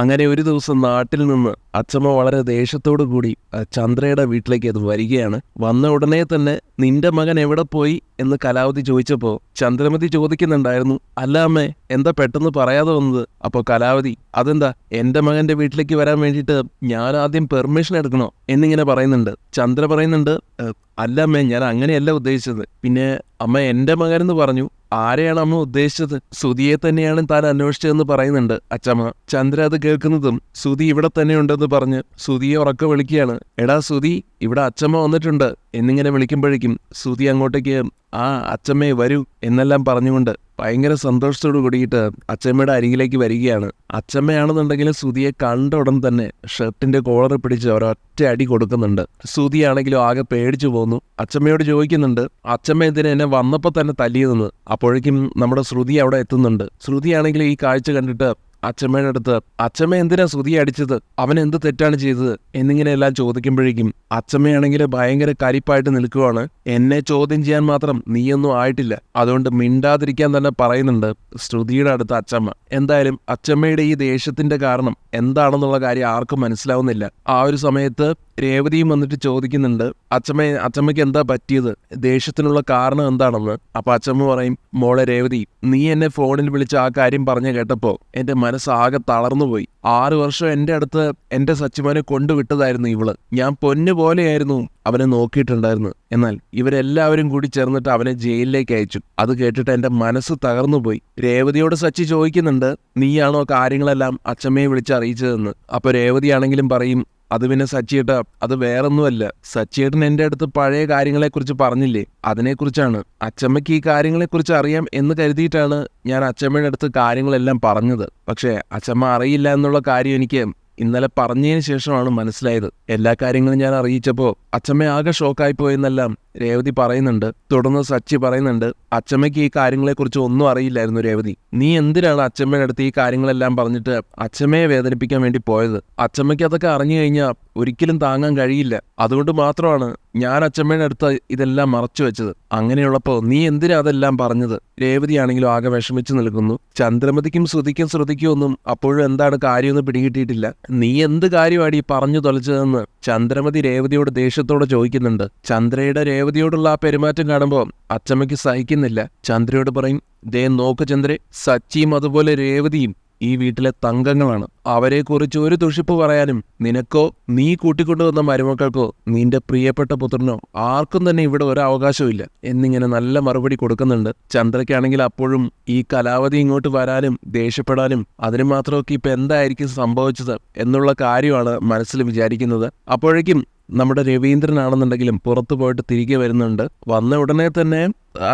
അങ്ങനെ ഒരു ദിവസം നാട്ടിൽ നിന്ന് അച്ചമ്മ വളരെ ദേഷ്യത്തോടു കൂടി ചന്ദ്രയുടെ വീട്ടിലേക്ക് അത് വരികയാണ്. വന്ന ഉടനെ തന്നെ നിന്റെ മകൻ എവിടെ പോയി എന്ന് കലാവതി ചോദിച്ചപ്പോൾ ചന്ദ്രമതി ചോദിക്കുന്നുണ്ടായിരുന്നു, അല്ല അമ്മേ, എന്താ പെട്ടെന്ന് പറയാതെ വന്നത്? അപ്പോൾ കലാവതി, അതെന്താ എന്റെ മകന്റെ വീട്ടിലേക്ക് വരാൻ വേണ്ടിയിട്ട് ഞാൻ ആദ്യം പെർമിഷൻ എടുക്കണോ എന്നിങ്ങനെ പറയുന്നുണ്ട്. ചന്ദ്ര പറയുന്നുണ്ട്, അല്ല അമ്മേ, ഞാൻ അങ്ങനെയല്ല ഉദ്ദേശിച്ചത്. പിന്നെ അമ്മ എന്റെ മകൻ എന്ന് പറഞ്ഞു, ആരെയാണ് അമ്മ ഉദ്ദേശിച്ചത്? സുധിയെ തന്നെയാണ് താൻ അന്വേഷിച്ചതെന്ന് പറയുന്നുണ്ട് അച്ചമ്മ. ചന്ദ്ര അത് കേൾക്കുന്നതും സുധി ഇവിടെ തന്നെ ഉണ്ടെന്ന് പറഞ്ഞ് സുധിയെ ഉറക്കെ വിളിക്കുകയാണ്. എടാ സുധി, ഇവിടെ അച്ചമ്മ വന്നിട്ടുണ്ട് എന്നിങ്ങനെ വിളിക്കുമ്പോഴേക്കും സുധി അങ്ങോട്ടേക്ക് ആ അച്ചമ്മയെ വരൂ എന്നെല്ലാം പറഞ്ഞുകൊണ്ട് ഭയങ്കര സന്തോഷത്തോട് കൂടിയിട്ട് അച്ചമ്മയുടെ അരികിലേക്ക് വരികയാണ്. അച്ചമ്മയാണെന്നുണ്ടെങ്കിൽ സുധിയെ കണ്ട ഉടൻ തന്നെ ഷർട്ടിന്റെ കോളർ പിടിച്ച് ഒരൊറ്റ അടി കൊടുക്കുന്നുണ്ട്. സുധിയാണെങ്കിലും ആകെ പേടിച്ചു പോന്നു. അച്ചമ്മയോട് ചോദിക്കുന്നുണ്ട്, അച്ചമ്മ എന്തിനാ എന്നെ വന്നപ്പോൾ തന്നെ തല്ലിയതെന്ന്. അപ്പോഴേക്കും നമ്മുടെ ശ്രുതി അവിടെ എത്തുന്നുണ്ട്. ശ്രുതിയാണെങ്കിൽ ഈ കാഴ്ച കണ്ടിട്ട് അച്ചമ്മയുടെ അടുത്ത്, അച്ചമ്മ എന്തിനാ സുധിയെ അടിച്ചത്? അവൻ എന്ത് തെറ്റാണ് ചെയ്തത് എന്നിങ്ങനെ എല്ലാം ചോദിക്കുമ്പോഴേക്കും അച്ചമ്മയാണെങ്കിൽ ഭയങ്കര കരിപ്പായിട്ട് നിൽക്കുവാണ്. എന്നെ ചോദ്യം ചെയ്യാൻ മാത്രം നീയൊന്നും ആയിട്ടില്ല, അതുകൊണ്ട് മിണ്ടാതിരിക്കാൻ തന്നെ പറയുന്നുണ്ട് ശ്രുതിയുടെ അടുത്ത് അച്ചമ്മ. എന്തായാലും അച്ചമ്മയുടെ ഈ ദേഷ്യത്തിന്റെ കാരണം എന്താണെന്നുള്ള കാര്യം ആർക്കും മനസ്സിലാവുന്നില്ല. ആ ഒരു സമയത്ത് രേവതിയും വന്നിട്ട് ചോദിക്കുന്നുണ്ട്, അച്ചമ്മയ്ക്ക് എന്താ പറ്റിയത്, ദേഷ്യത്തിനുള്ള കാരണം എന്താണെന്ന്. അപ്പൊ അച്ചമ്മ പറയും, മോളെ രേവതി, നീ എന്നെ ഫോണിൽ വിളിച്ച് ആ കാര്യം പറഞ്ഞു കേട്ടപ്പോ എന്റെ മനസ്സാകെ തളർന്നുപോയി. 6 വർഷം എന്റെ അടുത്ത് എന്റെ സച്ചിമോനെ കൊണ്ടുവിട്ടതായിരുന്നു ഇവള്. ഞാൻ പൊന്നു പോലെയായിരുന്നു അവനെ നോക്കിയിട്ടുണ്ടായിരുന്നു. എന്നാൽ ഇവരെല്ലാവരും കൂടി ചേർന്നിട്ട് അവനെ ജയിലിലേക്ക് അയച്ചു. അത് കേട്ടിട്ട് എന്റെ മനസ്സ് തകർന്നുപോയി. രേവതിയോട് സച്ചി ചോദിക്കുന്നുണ്ട്, നീയാണോ കാര്യങ്ങളെല്ലാം അച്ചമ്മയെ വിളിച്ച് അറിയിച്ചതെന്ന്. അപ്പൊ രേവതിയാണെങ്കിലും പറയും, അത് പിന്നെ സച്ചിയേട്ടാ, അത് വേറൊന്നുമല്ല. സച്ചിയേട്ടൻ എന്റെ അടുത്ത് പഴയ കാര്യങ്ങളെക്കുറിച്ച് പറഞ്ഞില്ലേ, അതിനെക്കുറിച്ചാണ്. അച്ചമ്മയ്ക്ക് ഈ കാര്യങ്ങളെക്കുറിച്ച് അറിയാം എന്ന് കരുതിയിട്ടാണ് ഞാൻ അച്ചമ്മയുടെ അടുത്ത് കാര്യങ്ങളെല്ലാം പറഞ്ഞത്. പക്ഷേ അച്ചമ്മ അറിയില്ല എന്നുള്ള കാര്യം എനിക്ക് ഇന്നലെ പറഞ്ഞതിന് ശേഷമാണ് മനസ്സിലായത്. എല്ലാ കാര്യങ്ങളും ഞാൻ അറിയിച്ചപ്പോൾ അച്ചമ്മ ആകെ ഷോക്കായിപ്പോയെന്നെല്ലാം രേവതി പറയുന്നുണ്ട്. തുടർന്ന് സച്ചി പറയുന്നുണ്ട്, അച്ചമ്മയ്ക്ക് ഈ കാര്യങ്ങളെക്കുറിച്ച് ഒന്നും അറിയില്ലായിരുന്നു രേവതി. നീ എന്തിനാണ് അച്ചമ്മയുടെ അടുത്ത് ഈ കാര്യങ്ങളെല്ലാം പറഞ്ഞിട്ട് അച്ചമ്മയെ വേദനിപ്പിക്കാൻ വേണ്ടി പോയത്? അച്ചമ്മയ്ക്ക് അതൊക്കെ അറിഞ്ഞു കഴിഞ്ഞാൽ ഒരിക്കലും താങ്ങാൻ കഴിയില്ല. അതുകൊണ്ട് മാത്രമാണ് ഞാൻ അച്ചമ്മയുടെ അടുത്ത് ഇതെല്ലാം മറച്ചു വെച്ചത്. അങ്ങനെയുള്ളപ്പോ നീ എന്തിനാ അതെല്ലാം പറഞ്ഞത്? രേവതിയാണെങ്കിലും ആകെ വിഷമിച്ചു നിൽക്കുന്നു. ചന്ദ്രമതിക്കും ശ്രുതിക്കും ശ്രുതിക്കും ഒന്നും അപ്പോഴും എന്താണ് കാര്യമെന്ന് പിടികിട്ടിയിട്ടില്ല. നീ എന്ത് കാര്യമാണ് ഈ പറഞ്ഞു തൊലച്ചതെന്ന് ചന്ദ്രമതി രേവതിയോട് ദേഷ്യത്തോടെ ചോദിക്കുന്നുണ്ട്. ചന്ദ്രയുടെ രേവതിയോടുള്ള ആ പെരുമാറ്റം കാണുമ്പോൾ അച്ചമ്മയ്ക്ക് സഹിക്കുന്നില്ല. ചന്ദ്രയോട് പറയും, ദേ നോക്ക് ചന്ദ്രേ, സച്ചിയും അതുപോലെ രേവതിയും ഈ വീട്ടിലെ തങ്കങ്ങളാണ്. അവരെക്കുറിച്ച് ഒരു ദുഷിപ്പ് പറയാനും നിനക്കോ നീ കൂട്ടിക്കൊണ്ടുവന്ന മരുമക്കൾക്കോ നിന്റെ പ്രിയപ്പെട്ട പുത്രനോ ആർക്കും തന്നെ ഇവിടെ ഒരു അവകാശവും ഇല്ല എന്നിങ്ങനെ നല്ല മറുപടി കൊടുക്കുന്നുണ്ട്. ചന്ദ്രയ്ക്കാണെങ്കിൽ അപ്പോഴും ഈ കലാവതി ഇങ്ങോട്ട് വരാനും ദേഷ്യപ്പെടാനും അതിന് മാത്രമൊക്കെ ഇപ്പൊ എന്തായിരിക്കും സംഭവിച്ചത് എന്നുള്ള കാര്യമാണ് മനസ്സിൽ വിചാരിക്കുന്നത്. അപ്പോഴേക്കും നമ്മുടെ രവീന്ദ്രനാണെന്നുണ്ടെങ്കിലും പുറത്തു പോയിട്ട് തിരികെ വരുന്നുണ്ട്. വന്ന ഉടനെ തന്നെ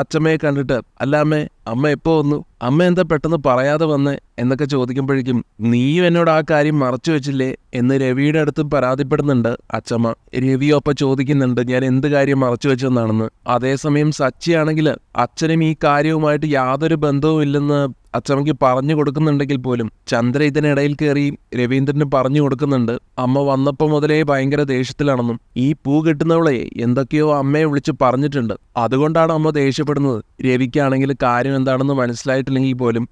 അച്ചമ്മയെ കണ്ടിട്ട്, അല്ല അമ്മേ, അമ്മ എപ്പോ വന്നു? അമ്മ എന്താ പെട്ടെന്ന് പറയാതെ വന്നേ എന്നൊക്കെ ചോദിക്കുമ്പോഴേക്കും, നീയും എന്നോട് ആ കാര്യം മറച്ചു വെച്ചില്ലേ എന്ന് രവിയുടെ അടുത്തും പരാതിപ്പെടുന്നുണ്ട് അച്ചമ്മ. രവിയൊപ്പം ചോദിക്കുന്നുണ്ട്, ഞാൻ എന്ത് കാര്യം മറച്ചു വെച്ചെന്നാണെന്ന്. അതേസമയം സച്ചിയാണെങ്കിൽ അച്ഛനും ഈ കാര്യവുമായിട്ട് യാതൊരു ബന്ധവും ഇല്ലെന്ന് അച്ചമ്മയ്ക്ക് പറഞ്ഞു കൊടുക്കുന്നുണ്ടെങ്കിൽ പോലും ചന്ദ്ര ഇതിനിടയിൽ കയറി രവീന്ദ്രന് പറഞ്ഞു കൊടുക്കുന്നുണ്ട്, അമ്മ വന്നപ്പോൾ മുതലേ ഭയങ്കര ദേഷ്യത്തിലാണെന്നും ഈ പൂ കെട്ടുന്നവളെ എന്തൊക്കെയോ അമ്മയെ വിളിച്ച് പറഞ്ഞിട്ടുണ്ട്, അതുകൊണ്ടാണ് അമ്മ ദേഷ്യപ്പെടുന്നത്. രവിക്കാണെങ്കിൽ കാര്യം എന്താണെന്ന് മനസ്സിലായിട്ടില്ലെങ്കിൽ പോലും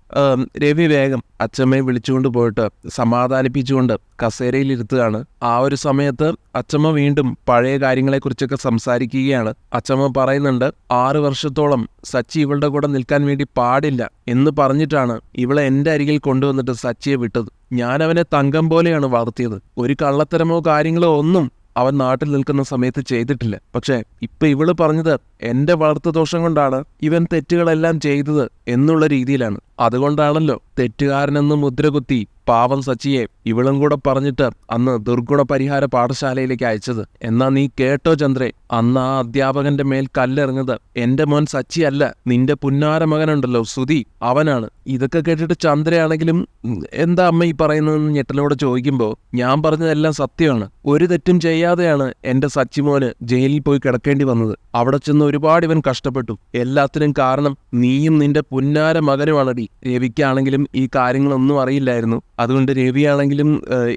രവി വേഗം അച്ചമ്മയെ വിളിച്ചുകൊണ്ട് പോയിട്ട് സമാധാനിപ്പിച്ചുകൊണ്ട് കസേരയിൽ ഇരുത്തുകയാണ്. ആ ഒരു സമയത്ത് അച്ചമ്മ വീണ്ടും പഴയ കാര്യങ്ങളെക്കുറിച്ചൊക്കെ സംസാരിക്കുകയാണ്. അച്ചമ്മ പറയുന്നുണ്ട്, 6 വർഷത്തോളം സച്ചി ഇവളുടെ കൂടെ നിൽക്കാൻ വേണ്ടി പാടില്ല എന്ന് പറഞ്ഞിട്ടാണ് ഇവളെ എന്റെ അരികിൽ കൊണ്ടുവന്നിട്ട് സച്ചിയെ വിട്ടത്. ഞാൻ അവനെ തങ്കം പോലെയാണ് വളർത്തിയത്. ഒരു കള്ളത്തരമോ കാര്യങ്ങളോ ഒന്നും അവൻ നാട്ടിൽ നിൽക്കുന്ന സമയത്ത് ചെയ്തിട്ടില്ല. പക്ഷെ ഇപ്പൊ ഇവള് പറഞ്ഞത് എന്റെ വളർത്തു ദോഷം കൊണ്ടാണ് ഇവൻ തെറ്റുകളെല്ലാം ചെയ്തത് എന്നുള്ള രീതിയിലാണ്. അതുകൊണ്ടാണല്ലോ തെറ്റുകാരനെന്ന് മുദ്രകുത്തി പാവം സച്ചിയെ ഇവളും കൂടെ പറഞ്ഞിട്ട് അന്ന് ദുർഗുണ പരിഹാര പാഠശാലയിലേക്ക് അയച്ചത്. എന്നാ നീ കേട്ടോ ചന്ദ്രേ, അന്ന് ആ അധ്യാപകന്റെ മേൽ കല്ലെറിഞ്ഞത് എന്റെ മോൻ സച്ചി അല്ല, നിന്റെ പുന്നാര മകനുണ്ടല്ലോ സുധി, അവനാണ്. ഇതൊക്കെ കേട്ടിട്ട് ചന്ദ്രയാണെങ്കിലും എന്താ അമ്മ ഈ പറയുന്നതെന്ന് ഞെട്ടലോടെ ചോദിക്കുമ്പോ ഞാൻ പറഞ്ഞതെല്ലാം സത്യമാണ്. ഒരു തെറ്റും ചെയ്യാതെയാണ് എന്റെ സച്ചിമോന് ജയിലിൽ പോയി കിടക്കേണ്ടി വന്നത്. അവിടെ ചെന്ന് ഒരുപാട് ഇവൻ കഷ്ടപ്പെട്ടു. എല്ലാത്തിനും കാരണം നീയും നിന്റെ പുന്നാര മകനുമാണടി. രവിക്കാണെങ്കിലും ഈ കാര്യങ്ങളൊന്നും അറിയില്ലായിരുന്നു. അതുകൊണ്ട് രവിയാണെങ്കിലും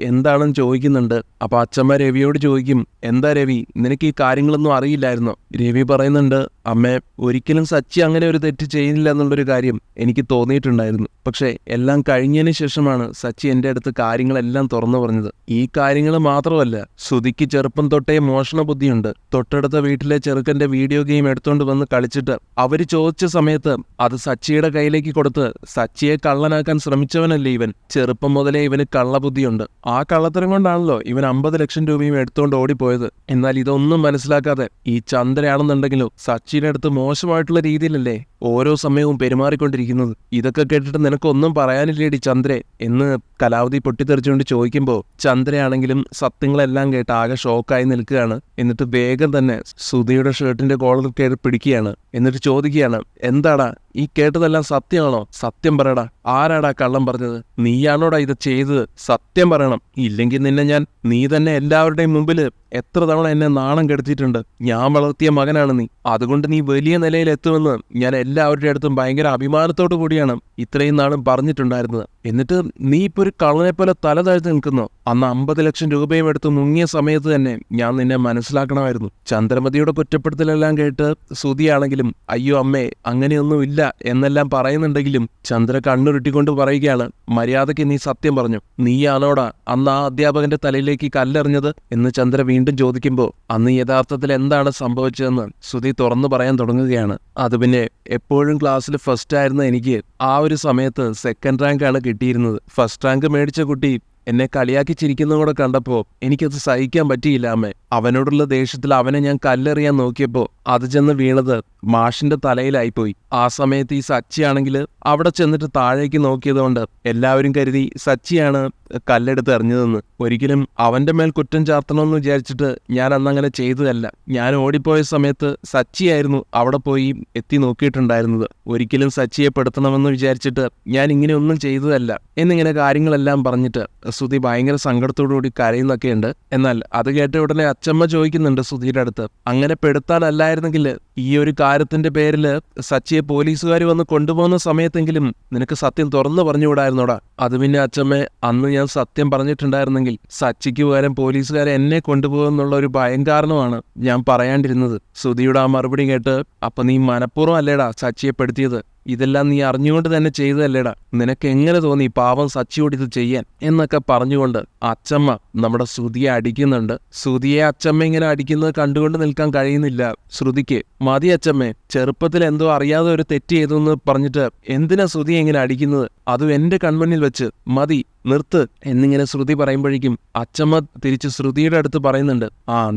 എന്താണെന്ന് ചോദിക്കുന്നുണ്ട്. അപ്പൊ അച്ചമ്മ രവിയോട് ചോദിക്കും, എന്താ രവി, നിനക്ക് ഈ കാര്യങ്ങളൊന്നും അറിയില്ലായിരുന്നോ? രവി പറയുന്നുണ്ട്, അമ്മേ, ഒരിക്കലും സച്ചി അങ്ങനെ ഒരു തെറ്റ് ചെയ്യില്ല എന്നുള്ളൊരു കാര്യം എനിക്ക് തോന്നിയിട്ടുണ്ടായിരുന്നു. പക്ഷേ എല്ലാം കഴിഞ്ഞതിന് ശേഷമാണ് സച്ചി എൻ്റെ അടുത്ത് കാര്യങ്ങളെല്ലാം തുറന്നു പറഞ്ഞത്. ഈ കാര്യങ്ങൾ മാത്രമല്ല, ശ്രുതിക്ക് ചെറുപ്പം തൊട്ടേ മോഷണ ബുദ്ധിയുണ്ട്. തൊട്ടടുത്ത വീട്ടിലെ ചെറുക്കൻ്റെ വീഡിയോ ഗെയിം എടുത്തോണ്ട് വന്ന് കളിച്ചിട്ട് അവര് ചോദിച്ച സമയത്ത് അത് സച്ചിയുടെ കയ്യിലേക്ക് കൊടുത്ത് സച്ചിയെ കള്ളനാക്കാൻ ശ്രമിച്ചവനല്ലേ ഇവൻ. ചെറുപ്പം മുതലേ ഇവന് കള്ളബുദ്ധിയുണ്ട്. ആ കള്ളത്തരം കൊണ്ടാണല്ലോ ഇവൻ 50 ലക്ഷം രൂപയും എടുത്തോണ്ട് ഓടിപ്പോയത്. എന്നാൽ ഇതൊന്നും മനസ്സിലാക്കാതെ ഈ ചന്ദ്രയാണെന്നുണ്ടെങ്കിലും സച്ചിയുടെ അടുത്ത് മോശമായിട്ടുള്ള രീതിയിലല്ലേ ഓരോ സമയവും പെരുമാറിക്കൊണ്ടിരിക്കുന്നത്. ഇതൊക്കെ കേട്ടിട്ട് നിനക്കൊന്നും പറയാനില്ലേടി ചന്ദ്രേ എന്ന് കലാവതി പൊട്ടിത്തെറിച്ചുകൊണ്ട് ചോദിക്കുമ്പോൾ ചന്ദ്രയാണെങ്കിലും സത്യങ്ങളെല്ലാം കേട്ട് ആകെ ഷോക്കായി നിൽക്കുകയാണ്. എന്നിട്ട് വേഗം തന്നെ സുധിയുടെ ഷർട്ടിന്റെ കോളർ കയറി പിടിക്കുകയാണ്. എന്നിട്ട് ചോദിക്കുകയാണ്, എന്താടാ ഈ കേട്ടതെല്ലാം സത്യമാണോ? സത്യം പറയടാ, ആരാടാ കള്ളം പറഞ്ഞത്? നീയാണോടാ ഇത് ചെയ്തത്? സത്യം പറയണം, ഇല്ലെങ്കിൽ നിന്നെ നീ തന്നെ എല്ലാവരുടെയും മുമ്പിൽ എത്ര തവണ എന്നെ നാണം കെടുത്തിയിട്ടുണ്ട്. ഞാൻ വളർത്തിയ മകനാണ് നീ, അതുകൊണ്ട് നീ വലിയ നിലയിൽ എത്തുമെന്ന് ഞാൻ എല്ലാവരുടെ അടുത്തും ഭയങ്കര അഭിമാനത്തോടു കൂടിയാണ് ഇത്രയും നാളും പറഞ്ഞിട്ടുണ്ടായിരുന്നത്. എന്നിട്ട് നീ ഇപ്പോൾ ഒരു കള്ളനെ പോലെ തല താഴ്ത്തി നിൽക്കുന്നു. അന്ന് 50 ലക്ഷം രൂപയും എടുത്ത് മുങ്ങിയ സമയത്ത് തന്നെ ഞാൻ നിന്നെ മനസ്സിലാക്കണമായിരുന്നു. ചന്ദ്രമതിയുടെ കുറ്റപ്പെടുത്തലെല്ലാം കേട്ട് ശ്രുതിയാണെങ്കിലും അയ്യോ അമ്മേ അങ്ങനെയൊന്നും ഇല്ല എന്നെല്ലാം പറയുന്നുണ്ടെങ്കിലും ചന്ദ്ര കണ്ണുരുട്ടിക്കൊണ്ട് പറയുകയാണ്, മര്യാദയ്ക്ക് നീ സത്യം പറഞ്ഞു. നീയാണോടാ അന്ന് ആ അധ്യാപകന്റെ തലയിലേക്ക് കല്ലെറിഞ്ഞത് എന്ന് ചന്ദ്ര വീണ്ടും ചോദിക്കുമ്പോൾ അന്ന് യഥാർത്ഥത്തിൽ എന്താണ് സംഭവിച്ചതെന്ന് ശ്രുതി തുറന്നു പറയാൻ തുടങ്ങുകയാണ്. അത് പിന്നെ എപ്പോഴും ക്ലാസ്സിൽ ഫസ്റ്റ് ആയിരുന്ന എനിക്ക് ആ ഒരു സമയത്ത് സെക്കൻഡ് റാങ്കാണ് കിട്ടിയിരുന്നത്. ഫസ്റ്റ് റാങ്ക് മേടിച്ച കുട്ടി എന്നെ കളിയാക്കി ചിരിക്കുന്നതും കൂടെ കണ്ടപ്പോൾ എനിക്കത് സഹിക്കാൻ പറ്റിയില്ല അമ്മേ. അവനോടുള്ള ദേഷ്യത്തിൽ അവനെ ഞാൻ കല്ലെറിയാൻ നോക്കിയപ്പോൾ അത് ചെന്ന് വീണത് മാഷിന്റെ തലയിലായിപ്പോയി. ആ സമയത്ത് ഈ സച്ചിയാണെങ്കിൽ അവിടെ ചെന്നിട്ട് താഴേക്ക് നോക്കിയതുകൊണ്ട് എല്ലാവരും കരുതി സച്ചിയാണ് കല്ലെടുത്ത് എറിഞ്ഞതെന്ന്. ഒരിക്കലും അവന്റെ മേൽ കുറ്റം ചാർത്തണമെന്ന് വിചാരിച്ചിട്ട് ഞാൻ അന്നങ്ങനെ ചെയ്തതല്ല. ഞാൻ ഓടിപ്പോയ സമയത്ത് സച്ചിയായിരുന്നു അവിടെ പോയി എത്തി നോക്കിയിട്ടുണ്ടായിരുന്നത്. ഒരിക്കലും സച്ചിയെ പെടുത്തണമെന്ന് വിചാരിച്ചിട്ട് ഞാൻ ഇങ്ങനെയൊന്നും ചെയ്തതല്ല എന്നിങ്ങനെ കാര്യങ്ങളെല്ലാം പറഞ്ഞിട്ട് ശ്രുതി ഭയങ്കര സങ്കടത്തോടുകൂടി കരയുന്നൊക്കെയുണ്ട്. എന്നാൽ അത് കേട്ട ഉടനെ അച്ചമ്മ ചോദിക്കുന്നുണ്ട് ശ്രുതിയുടെ അടുത്ത്, അങ്ങനെ പെടുത്താനല്ലായിരുന്നെങ്കിൽ ഈ ഒരു കാര്യത്തിന്റെ പേരിൽ സച്ചിയെ പോലീസുകാർ വന്ന് കൊണ്ടുപോകുന്ന സമയത്തെങ്കിലും നിനക്ക് സത്യം തുറന്നു പറഞ്ഞുകൂടായിരുന്നോടാ? അത് പിന്നെ അച്ചമ്മേ, അന്ന് ഞാൻ സത്യം പറഞ്ഞിട്ടുണ്ടായിരുന്നെങ്കിൽ സച്ചിക്ക് പകരം പോലീസുകാരെ എന്നെ കൊണ്ടുപോകുന്നുള്ള ഒരു ഭയം കാരണമാണ് ഞാൻ പറയാണ്ടിരുന്നത്. ശ്രുതിയുടെ ആ മറുപടി കേട്ട്, അപ്പൊ നീ മനഃപൂർവ്വം അല്ലേടാ സച്ചിയെ പെടുത്തിയത്? ഇതെല്ലാം നീ അറിഞ്ഞുകൊണ്ട് തന്നെ ചെയ്തതല്ലേടാ? നിനക്ക് എങ്ങനെ തോന്നി പാവം സച്ചിയോട് ഇത് ചെയ്യാൻ എന്നൊക്കെ പറഞ്ഞുകൊണ്ട് അച്ചമ്മ നമ്മുടെ ശ്രുതിയെ അടിക്കുന്നുണ്ട്. ശ്രുതിയെ അച്ചമ്മ ഇങ്ങനെ അടിക്കുന്നത് കണ്ടുകൊണ്ട് നിൽക്കാൻ കഴിയുന്നില്ല ശ്രുതിക്ക്. മതി അച്ചമ്മേ, ചെറുപ്പത്തിൽ എന്തോ അറിയാതെ ഒരു തെറ്റ് ചെയ്തു എന്ന് പറഞ്ഞിട്ട് എന്തിനാ ശ്രുതിയെ ഇങ്ങനെ അടിക്കുന്നത്? അതും എന്റെ കൺമുന്നിൽ വെച്ച്. മതി, നിർത്ത് എന്നിങ്ങനെ ശ്രുതി പറയുമ്പോഴേക്കും അച്ചമ്മ തിരിച്ച് ശ്രുതിയുടെ അടുത്ത് പറയുന്നുണ്ട്,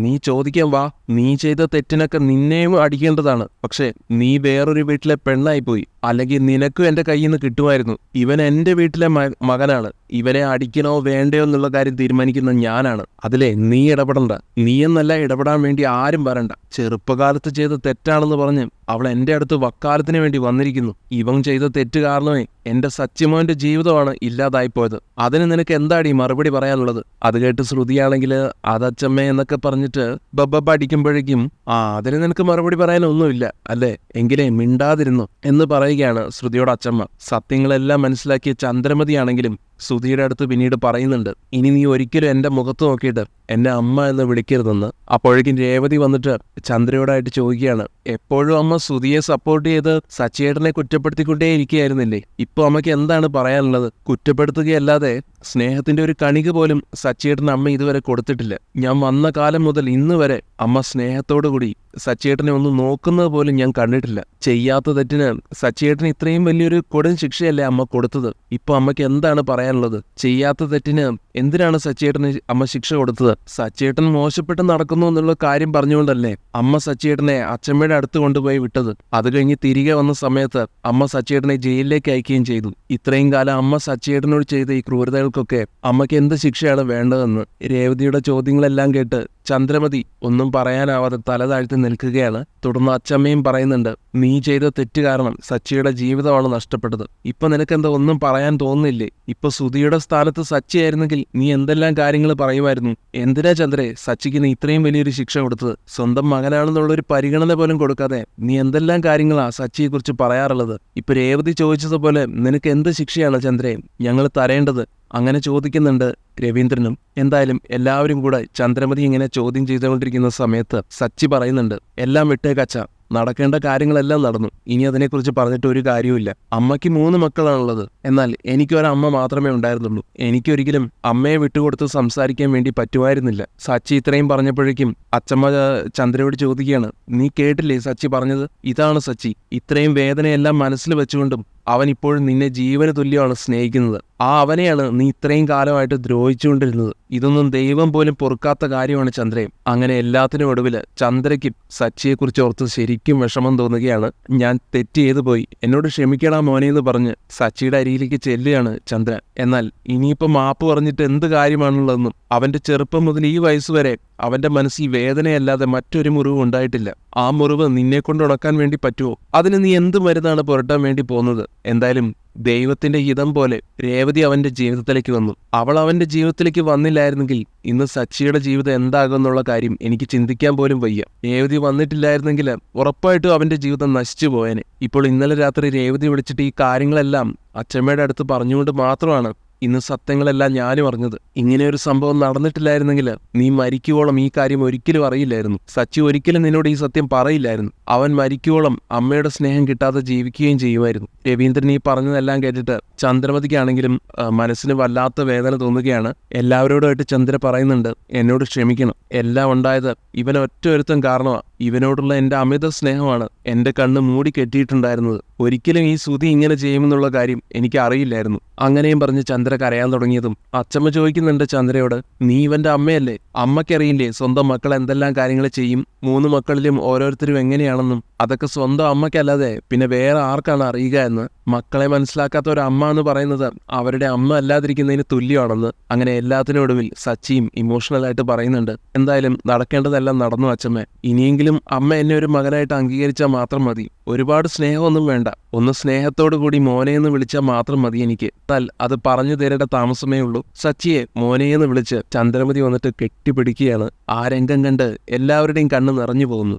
നീ ചോദിക്കാൻ വാ. നീ ചെയ്ത തെറ്റിനൊക്കെ നിന്നെയും അടിക്കേണ്ടതാണ്. പക്ഷേ നീ വേറൊരു വീട്ടിലെ പെണ്ണായി പോയി. അല്ലെങ്കിൽ നിനക്കും എന്റെ കയ്യിൽ നിന്ന് കിട്ടുമായിരുന്നു. ഇവൻ എന്റെ വീട്ടിലെ മകനാണ്. ഇവനെ അടിക്കണോ വേണ്ടയോ എന്നുള്ള കാര്യം തീരുമാനിക്കുന്ന ഞാനാണ്. അതിലെ നീ ഇടപെടണ്ട. നീയെന്നല്ല ഇടപെടാൻ വേണ്ടി ആരും വരണ്ട. ചെറുപ്പകാലത്ത് ചെയ്ത തെറ്റാണെന്ന് പറഞ്ഞ് അവൾ എന്റെ അടുത്ത് വക്കാലത്തിന് വേണ്ടി വന്നിരിക്കുന്നു. ഇവൻ ചെയ്ത തെറ്റ് കാരണമേ എന്റെ സച്ചിമോന്റെ ജീവിതമാണ് ഇല്ലാതായിപ്പോയത്. അതിന് നിനക്ക് എന്താടി മറുപടി പറയാനുള്ളത്? അത് കേട്ട് ശ്രുതിയാണെങ്കിൽ അതച്ചമ്മേ എന്നൊക്കെ പറഞ്ഞിട്ട് ബബ്ബ അടിക്കുമ്പോഴേക്കും അതിന് നിനക്ക് മറുപടി പറയാനൊന്നുമില്ല അല്ലേ? എങ്കിലേ മിണ്ടാതിരുന്നു എന്ന് പറയുകയാണ് ശ്രുതിയോട് അച്ചമ്മ. സത്യങ്ങളെല്ലാം മനസ്സിലാക്കിയ ചന്ദ്രമതിയാണെങ്കിലും ശ്രുതിയുടെ അടുത്ത് പിന്നീട് പറയുന്നുണ്ട്, ഇനി നീ ഒരിക്കലും എന്റെ മുഖത്ത് നോക്കിയിട്ട് എന്നെ അമ്മ എന്ന് വിളിക്കരുതെന്ന്. അപ്പോഴേക്കും രേവതി വന്നിട്ട് ചന്ദ്രയോടായിട്ട് ചോദിക്കുകയാണ്, എപ്പോഴും അമ്മ ശ്രുതിയെ സപ്പോർട്ട് ചെയ്ത് സച്ചിയേട്ടനെ കുറ്റപ്പെടുത്തിക്കൊണ്ടേ ഇരിക്കുകയായിരുന്നില്ലേ? ഇപ്പൊ അമ്മയ്ക്ക് എന്താണ് പറയാനുള്ളത്? കുറ്റപ്പെടുത്തുകയല്ലാതെ സ്നേഹത്തിന്റെ ഒരു കണിക പോലും സച്ചിയേട്ടന് അമ്മ ഇതുവരെ കൊടുത്തിട്ടില്ല. ഞാൻ വന്ന കാലം മുതൽ ഇന്ന് വരെ അമ്മ സ്നേഹത്തോടു കൂടി സച്ചിയേട്ടനെ ഒന്ന് നോക്കുന്നത് പോലും ഞാൻ കണ്ടിട്ടില്ല. ചെയ്യാത്ത തെറ്റിന് സച്ചിയേട്ടന് ഇത്രയും വലിയൊരു കൊടും ശിക്ഷയല്ലേ അമ്മ കൊടുത്തത്? ഇപ്പൊ അമ്മയ്ക്ക് എന്താണ് പറയാനുള്ളത്? ചെയ്യാത്ത തെറ്റിന് എന്തിനാണ് സച്ചിയേട്ടന് അമ്മ ശിക്ഷ കൊടുത്തത്? സച്ചിയേട്ടൻ മോശപ്പെട്ട് നടക്കുന്നു എന്നുള്ള കാര്യം പറഞ്ഞുകൊണ്ടല്ലേ അമ്മ സച്ചിയേട്ടനെ അച്ചമ്മയുടെ അടുത്ത് കൊണ്ടുപോയി വിട്ടത്? അത് കഴിഞ്ഞ് തിരികെ വന്ന സമയത്ത് അമ്മ സച്ചിയേട്ടനെ ജയിലിലേക്ക് അയക്കുകയും ചെയ്തു. ഇത്രയും കാലം അമ്മ സച്ചിയേട്ടനോട് ചെയ്ത ഈ ക്രൂരതകൾക്കൊക്കെ അമ്മയ്ക്ക് എന്ത് ശിക്ഷയാണ് വേണ്ടതെന്ന് രേവതിയുടെ ചോദ്യങ്ങളെല്ലാം കേട്ട് ചന്ദ്രമതി ഒന്നും പറയാനാവാതെ തല താഴ്ത്തി നിൽക്കുകയാണ്. തുടർന്ന് അച്ചമ്മയും പറയുന്നുണ്ട്, നീ ചെയ്ത തെറ്റ് കാരണം സച്ചിയുടെ ജീവിതമാണ് നഷ്ടപ്പെട്ടത്. ഇപ്പൊ നിനക്കെന്താ ഒന്നും പറയാൻ തോന്നുന്നില്ലേ? ഇപ്പൊ ശ്രുതിയുടെ സ്ഥാനത്ത് സച്ചിയായിരുന്നെങ്കിൽ നീ എന്തെല്ലാം കാര്യങ്ങൾ പറയുമായിരുന്നു. എന്തിനാ ചന്ദ്രേ സച്ചിക്ക് നീ ഇത്രയും വലിയൊരു ശിക്ഷ കൊടുത്തത്? സ്വന്തം മകനാണെന്നുള്ളൊരു പരിഗണന പോലും കൊടുക്കാതെ നീ എന്തെല്ലാം കാര്യങ്ങളാ സച്ചിയെ കുറിച്ച് പറയാറുള്ളത്? ഇപ്പൊ രേവതി ചോദിച്ചതുപോലെ നിനക്ക് എന്ത് ശിക്ഷയാണ് ചന്ദ്രേ ഞങ്ങൾ തരേണ്ടത്? അങ്ങനെ ചോദിക്കുന്നുണ്ട് രവീന്ദ്രനും. എന്തായാലും എല്ലാവരും കൂടെ ചന്ദ്രമതി ഇങ്ങനെ ചോദ്യം ചെയ്തുകൊണ്ടിരിക്കുന്ന സമയത്ത് സച്ചി പറയുന്നുണ്ട്, എല്ലാം വിട്ടേക്കച്ച, നടക്കേണ്ട കാര്യങ്ങളെല്ലാം നടന്നു. ഇനി അതിനെക്കുറിച്ച് പറഞ്ഞിട്ട് ഒരു കാര്യവുമില്ല. അമ്മയ്ക്ക് 3 മക്കളാണുള്ളത്. എന്നാൽ എനിക്കൊരമ്മ മാത്രമേ ഉണ്ടായിരുന്നുള്ളൂ. എനിക്കൊരിക്കലും അമ്മയെ വിട്ടുകൊടുത്ത് സംസാരിക്കാൻ വേണ്ടി പറ്റുമായിരുന്നില്ല. സച്ചി ഇത്രയും പറഞ്ഞപ്പോഴേക്കും അച്ചമ്മ ചന്ദ്രയോട് ചോദിക്കുകയാണ്, നീ കേട്ടില്ലേ സച്ചി പറഞ്ഞത്? ഇതാണ് സച്ചി. ഇത്രയും വേദനയെല്ലാം മനസ്സിൽ വെച്ചുകൊണ്ടും അവൻ ഇപ്പോഴും നിന്നെ ജീവന് തുല്യമാണ് സ്നേഹിക്കുന്നത്. ആ അവനെയാണ് നീ ഇത്രയും കാലമായിട്ട് ദ്രോഹിച്ചുകൊണ്ടിരുന്നത്. ഇതൊന്നും ദൈവം പോലും പൊറുക്കാത്ത കാര്യമാണ് ചന്ദ്രേ. അങ്ങനെ എല്ലാത്തിനും ഒടുവില് ചന്ദ്രയ്ക്കും സച്ചിയെക്കുറിച്ച് ഓർത്ത് ശരിക്കും വിഷമം തോന്നുകയാണ്. ഞാൻ തെറ്റ് ചെയ്തു പോയി, എന്നോട് ക്ഷമിക്കടാ മോനെ എന്ന് പറഞ്ഞ് സച്ചിയുടെ അരിയിലേക്ക് ചെല്ലുകയാണ് ചന്ദ്ര. എന്നാൽ ഇനിയിപ്പോൾ മാപ്പ് പറഞ്ഞിട്ട് എന്ത് കാര്യമാണുള്ളതെന്നും അവന്റെ ചെറുപ്പം മുതൽ ഈ വയസ്സുവരെ അവന്റെ മനസ്സിൽ വേദനയല്ലാതെ മറ്റൊരു മുറിവും ഉണ്ടായിട്ടില്ല. ആ മുറിവ് നിന്നെ കൊണ്ട് ഉണക്കാൻ വേണ്ടി പറ്റുമോ? അതിന് നീ എന്ത് മരുന്നാണ് പുരട്ടാൻ വേണ്ടി പോകുന്നത്? എന്തായാലും ദൈവത്തിന്റെ ഹിതം പോലെ രേവതി അവന്റെ ജീവിതത്തിലേക്ക് വന്നു. അവൾ അവന്റെ ജീവിതത്തിലേക്ക് വന്നില്ലായിരുന്നെങ്കിൽ ഇന്ന് സച്ചിയുടെ ജീവിതം എന്താകുമെന്നുള്ള കാര്യം എനിക്ക് ചിന്തിക്കാൻ പോലും വയ്യ. രേവതി വന്നിട്ടില്ലായിരുന്നെങ്കിൽ ഉറപ്പായിട്ടും അവന്റെ ജീവിതം നശിച്ചു പോയേനെ. ഇപ്പോൾ ഇന്നലെ രാത്രി രേവതി വിളിച്ചിട്ട് ഈ കാര്യങ്ങളെല്ലാം അച്ഛമ്മയുടെ അടുത്ത് പറഞ്ഞുകൊണ്ട് മാത്രമാണ് ഇന്ന് സത്യങ്ങളെല്ലാം ഞാനും അറിഞ്ഞത്. ഇങ്ങനെ ഒരു സംഭവം നടന്നിട്ടില്ലായിരുന്നെങ്കിൽ നീ മരിക്കുവോളം ഈ കാര്യം ഒരിക്കലും അറിയില്ലായിരുന്നു. സച്ചി ഒരിക്കലും നിന്നോട് ഈ സത്യം പറയില്ലായിരുന്നു. അവൻ മരിക്കുവോളം അമ്മയുടെ സ്നേഹം കിട്ടാതെ ജീവിക്കുകയും ചെയ്യുമായിരുന്നു. രവീന്ദ്രൻ ഈ പറഞ്ഞതെല്ലാം കേട്ടിട്ട് ചന്ദ്രമതിക്കാണെങ്കിലും മനസ്സിന് വല്ലാത്ത വേദന തോന്നുകയാണ്. എല്ലാവരോടുമായിട്ട് ചന്ദ്ര പറയുന്നുണ്ട്, എന്നോട് ക്ഷമിക്കണം. എല്ലാം ഉണ്ടായത് ഇവൻ ഒറ്റൊരുത്തൻ കാരണമാണ്. ഇവനോടുള്ള എൻ്റെ അമിത സ്നേഹമാണ് എൻ്റെ കണ്ണ് മൂടി കെട്ടിയിട്ടുണ്ടായിരുന്നത്. ഒരിക്കലും ഈ സുധി ഇങ്ങനെ ചെയ്യുമെന്നുള്ള കാര്യം എനിക്ക് അറിയില്ലായിരുന്നു. അങ്ങനെയും പറഞ്ഞ് ചന്ദ്ര കരയാൻ തുടങ്ങിയതും അച്ചമ്മ ചോദിക്കുന്നുണ്ട് ചന്ദ്രയോട്, നീ ഇവന്റെ അമ്മയല്ലേ? അമ്മയ്ക്കറിയില്ലേ സ്വന്തം മക്കൾ എന്തെല്ലാം കാര്യങ്ങൾ ചെയ്യും? 3 മക്കളിലും ഓരോരുത്തരും എങ്ങനെയാണെന്നും അതൊക്കെ സ്വന്തം അമ്മയ്ക്കല്ലാതെ പിന്നെ വേറെ ആർക്കാണ് അറിയുക എന്ന്. മക്കളെ മനസ്സിലാക്കാത്ത ഒരു അമ്മ എന്ന് പറയുന്നത് അവരുടെ അമ്മ അല്ലാതിരിക്കുന്നതിന് തുല്യമാണെന്ന്. അങ്ങനെ എല്ലാത്തിനും ഒടുവിൽ സച്ചിയും ഇമോഷണലായിട്ട് പറയുന്നുണ്ട്, എന്തായാലും നടക്കേണ്ടതെല്ലാം നടന്നു അച്ചമ്മ. ഇനിയെങ്കിലും അമ്മ എന്നെ ഒരു മകനായിട്ട് അംഗീകരിച്ചാൽ മാത്രം മതി. ഒരുപാട് സ്നേഹമൊന്നും വേണ്ട. ഒന്ന് സ്നേഹത്തോടു കൂടി മോനെയെന്ന് വിളിച്ചാൽ മാത്രം മതി എനിക്ക്. എന്നാൽ അത് പറഞ്ഞു തരേണ്ട താമസമേ ഉള്ളൂ. സച്ചിയെ മോനെയെന്ന് വിളിച്ച് ചന്ദ്രമതി വന്നിട്ട് കെട്ടിപ്പിടിക്കുകയാണ്. ആ രംഗം കണ്ട് എല്ലാവരുടെയും കണ്ണ് നിറഞ്ഞു പോകുന്നു.